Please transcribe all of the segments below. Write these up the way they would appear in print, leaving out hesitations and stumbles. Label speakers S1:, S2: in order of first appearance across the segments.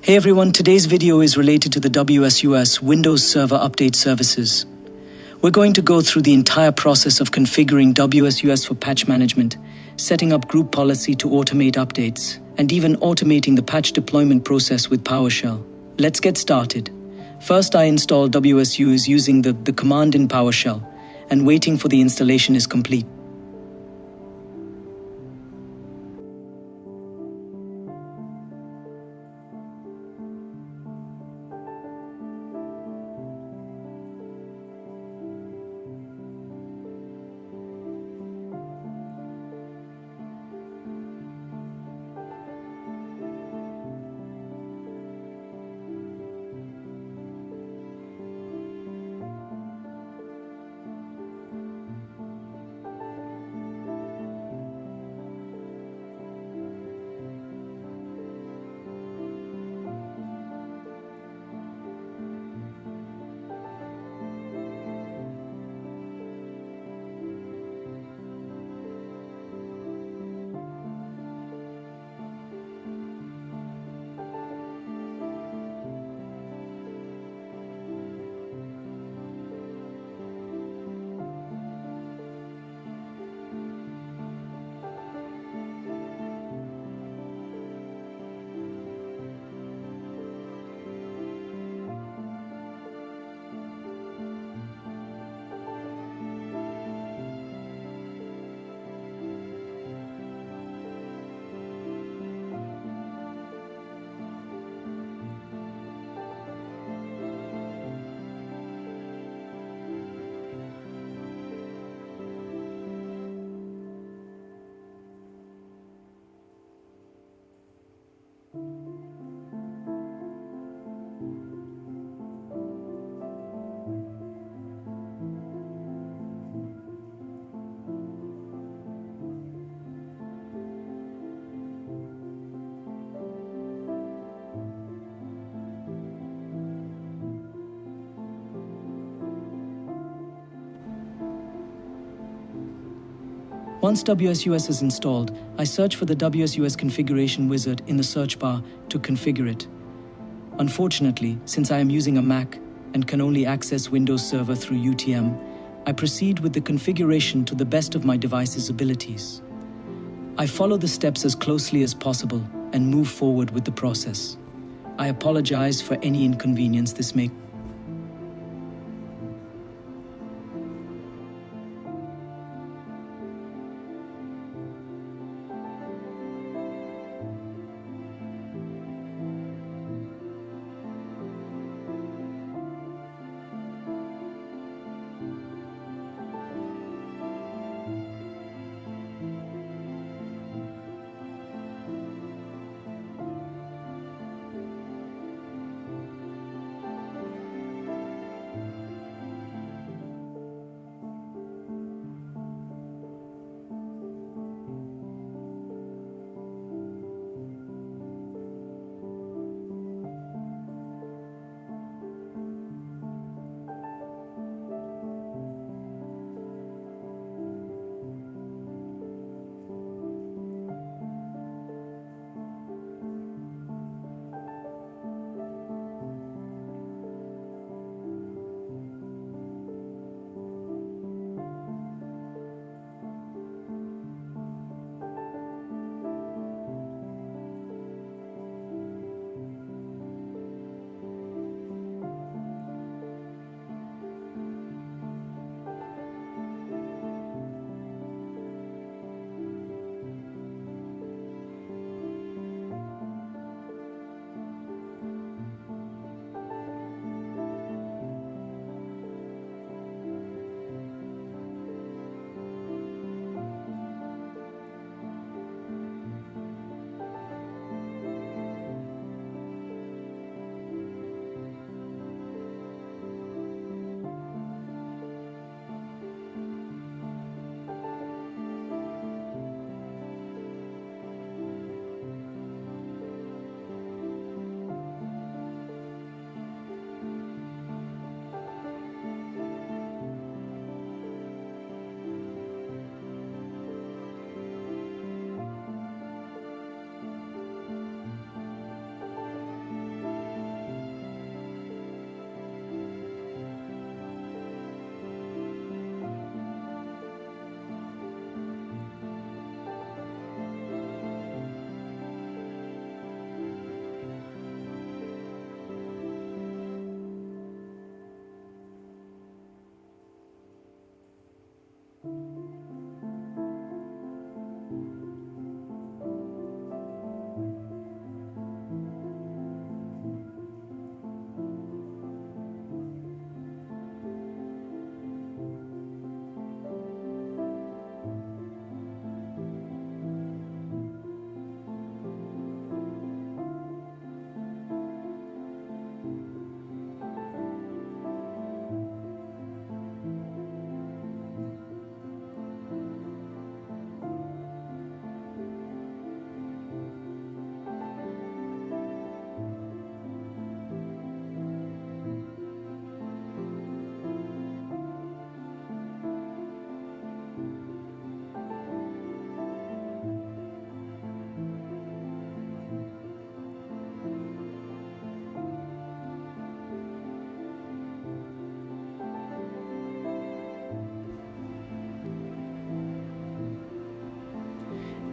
S1: Hey everyone, today's video is related to the Wsus Windows Server Update Services. We're going to go through the entire process of configuring Wsus for patch management, setting up group policy to automate updates, and even automating the patch deployment process with PowerShell. Let's get started. First, I install Wsus using the command in PowerShell, and waiting for the installation is complete. Once Wsus is installed, I search for the Wsus configuration wizard in the search bar to configure it. Unfortunately, since I am using a Mac and can only access Windows Server through UTM, I proceed with the configuration to the best of my device's abilities. I follow the steps as closely as possible and move forward with the process. I apologize for any inconvenience this may cause.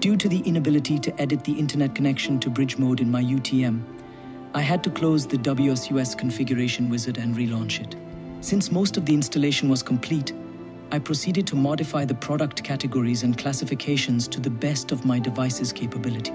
S1: Due to the inability to edit the internet connection to bridge mode in my UTM, I had to close the Wsus configuration wizard and relaunch it. Since most of the installation was complete, I proceeded to modify the product categories and classifications to the best of my device's capability.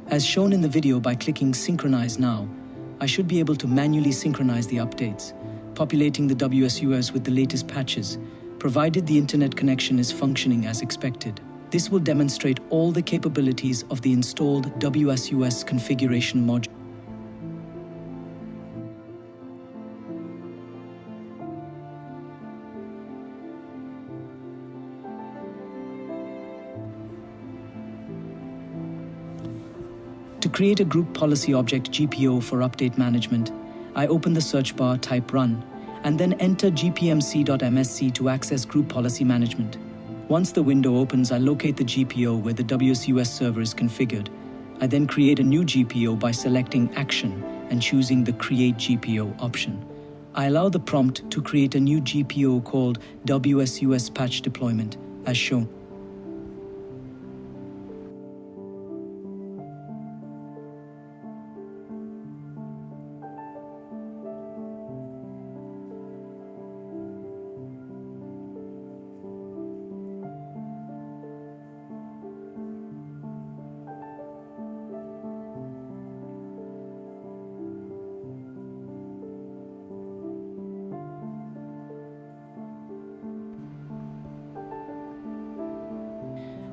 S1: As shown in the video, by clicking Synchronize Now, I should be able to manually synchronize the updates, populating the Wsus with the latest patches, provided the internet connection is functioning as expected. This will demonstrate all the capabilities of the installed Wsus configuration module. To create a group policy object GPO for update management, I open the search bar, type run, and then enter gpmc.msc to access group policy management. Once the window opens, I locate the GPO where the Wsus server is configured. I then create a new GPO by selecting Action and choosing the Create GPO option. I allow the prompt to create a new GPO called Wsus Patch Deployment, as shown.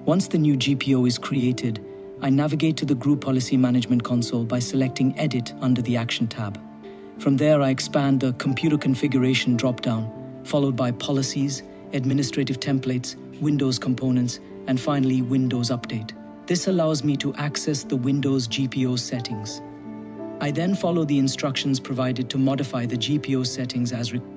S1: Once the new GPO is created, I navigate to the Group Policy Management console by selecting Edit under the Action tab. From there, I expand the Computer Configuration dropdown, followed by Policies, Administrative Templates, Windows Components, and finally Windows Update. This allows me to access the Windows GPO settings. I then follow the instructions provided to modify the GPO settings as required.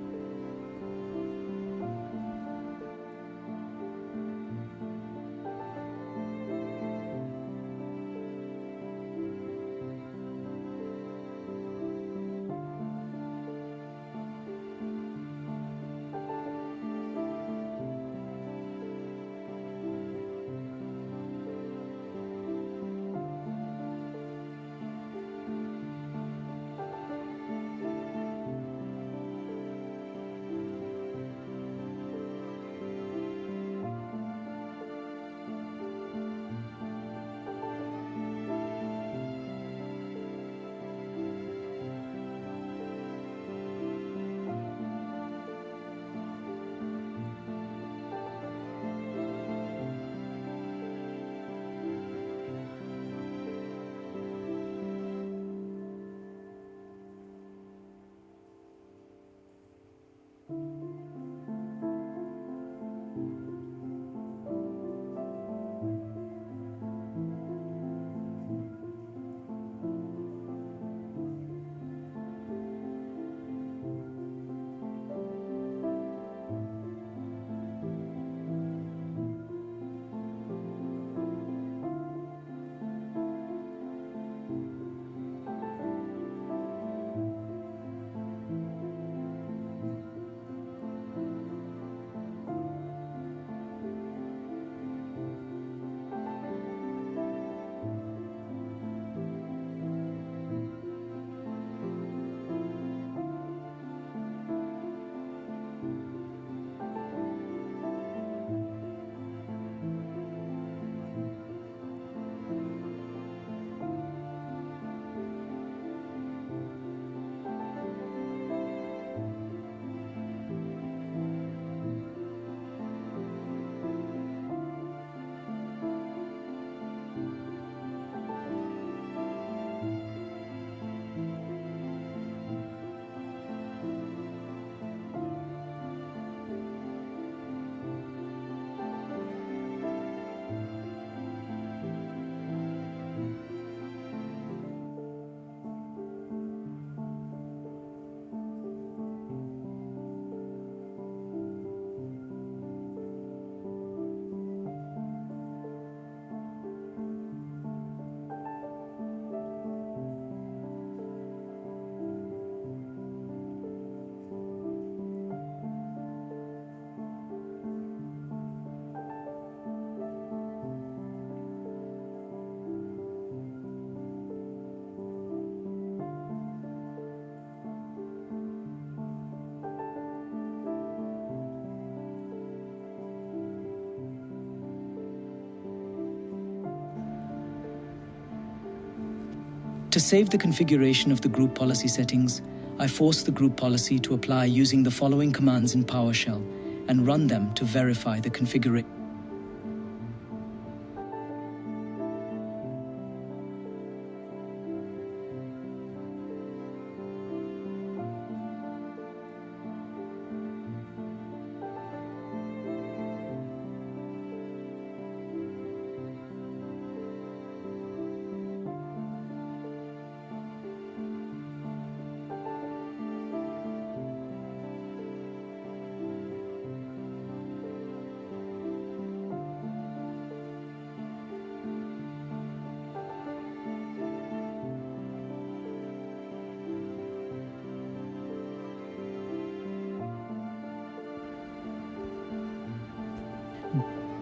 S1: To save the configuration of the group policy settings, I force the group policy to apply using the following commands in PowerShell and run them to verify the configuration.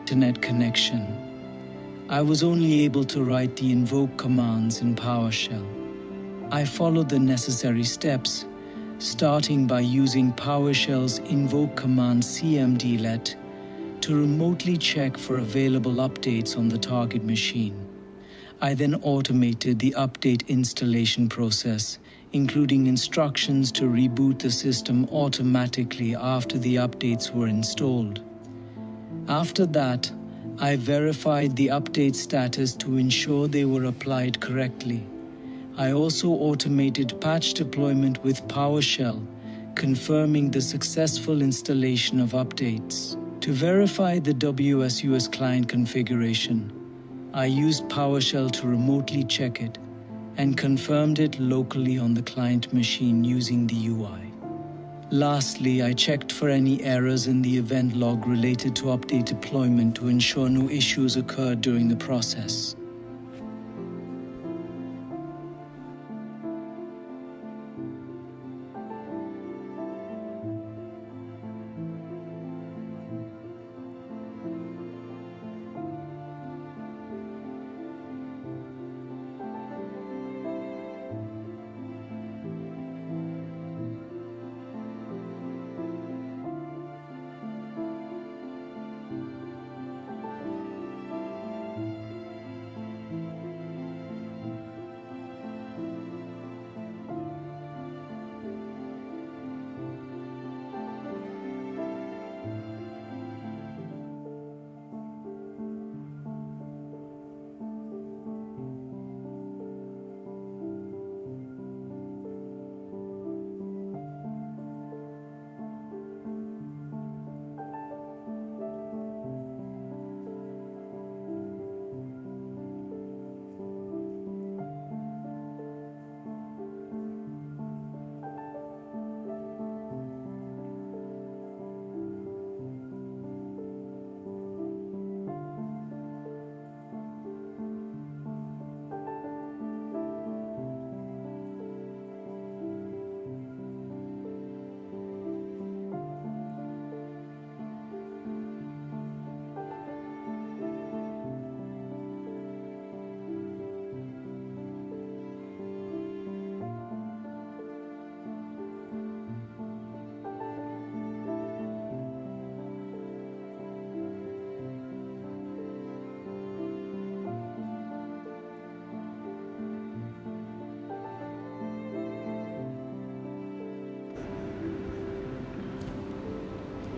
S1: Internet connection. I was only able to write the invoke commands in PowerShell. I followed the necessary steps, starting by using PowerShell's invoke command cmdlet to remotely check for available updates on the target machine. I then automated the update installation process, including instructions to reboot the system automatically after the updates were installed. After that, I verified the update status to ensure they were applied correctly. I also automated patch deployment with PowerShell, confirming the successful installation of updates. To verify the Wsus client configuration, I used PowerShell to remotely check it and confirmed it locally on the client machine using the UI. Lastly, I checked for any errors in the event log related to update deployment to ensure no issues occurred during the process.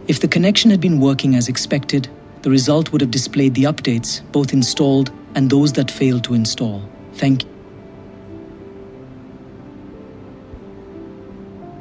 S1: If the connection had been working as expected, the result would have displayed the updates, both installed and those that failed to install. Thank you.